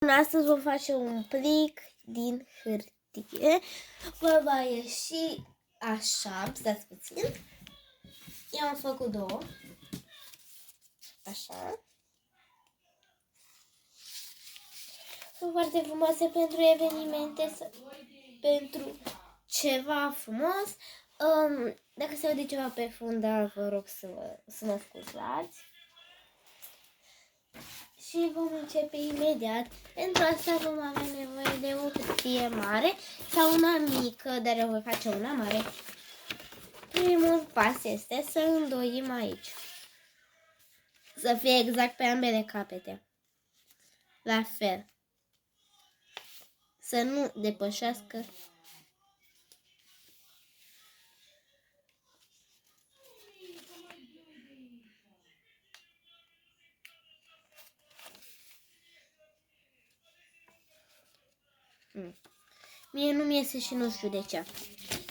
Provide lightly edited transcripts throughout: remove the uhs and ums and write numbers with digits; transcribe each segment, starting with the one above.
Astăzi vom face un plic din hârtie. Vă va ieși așa, stați puțin. Eu am făcut două. Așa. Sunt foarte frumoase pentru evenimente, pentru ceva frumos. Dacă se aude ceva pe fundal, vă rog să mă scuzați. Și vom începe imediat. Pentru asta vom avea nevoie de o hârtie mare sau una mică, dar eu voi face una mare. Primul pas este să îndoim aici. Să fie exact pe ambele capete. La fel. Să nu depășească . Mie nu-mi iese și nu știu de ce.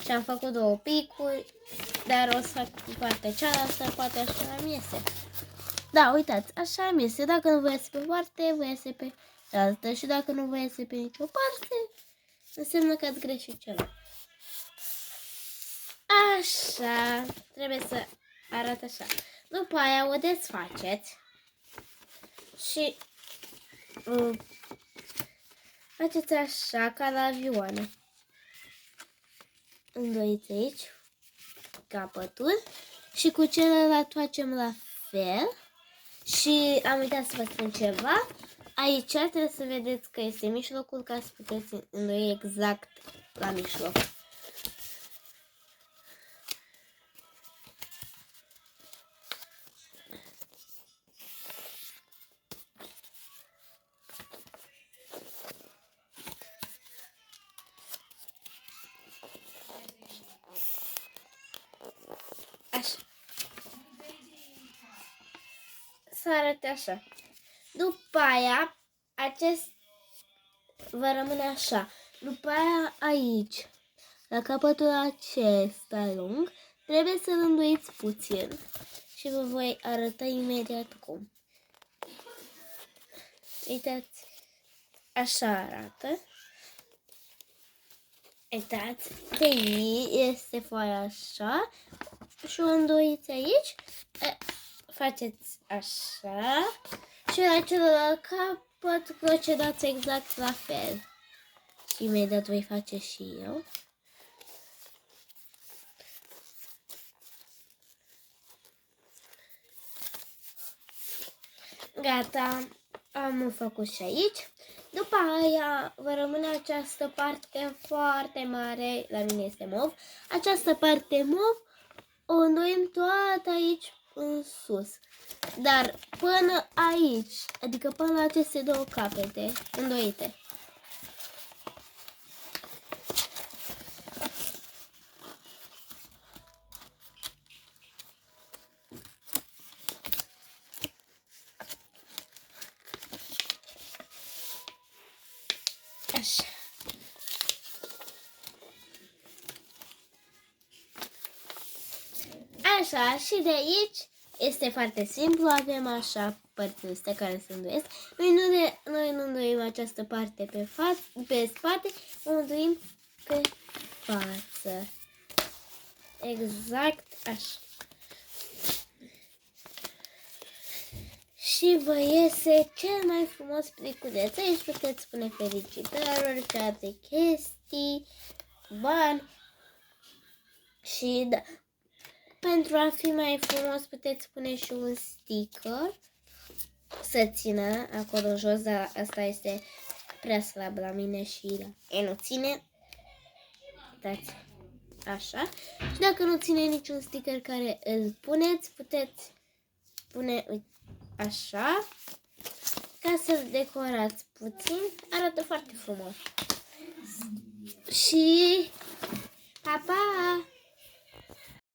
Și am făcut două picuri, dar o să fac cu partea cealaltă, poate așa mi iese. Da, uitați, așa mi iese. Dacă nu vă iese pe parte, vă iese pe altă. Și dacă nu vă iese pe nicio parte, înseamnă că ați greșit ceva. Așa, trebuie să arate așa. După aia o desfaceți și faceți așa ca la avioane. Îndoiți aici capătul și cu celălalt facem la fel. Și am uitat să vă spun ceva. Aici trebuie să vedeți că este mijlocul ca să puteți îndoi exact la mijloc. Așa. Să arate așa. După aia, va rămâne așa. După aia aici, la capătul acesta lung, trebuie să-l îndoiți puțin. Și vă voi arăta imediat cum. Uitați, așa arată. Uitați, pe ei este foaia așa și o îndoiți aici. Faceți așa și la celălalt capăt procedați exact la fel. Și imediat voi face și eu. Gata, am făcut și aici. După aia va rămâne această parte foarte mare, la mine este mov. Această parte mov o îndoim toată aici în sus. Dar până aici, adică până la aceste două capete îndoite. Așa. Așa, și de aici este foarte simplu, avem așa părțile astea care se îndoiesc. Noi nu îndoim această parte pe spate, o îndoim pe față. Exact așa. Și vă iese cel mai frumos pliculeț. Aici puteți spune felicitări, orice alte chestii, bani. Și da, pentru a fi mai frumos puteți spune și un sticker să țină acolo jos, dar asta este prea slab la mine și la nu ține. Uitați, așa. Și dacă nu ține niciun sticker care îl puneți, puteți pune, uite, așa, ca să decorați puțin. Arată foarte frumos. Și pa, pa!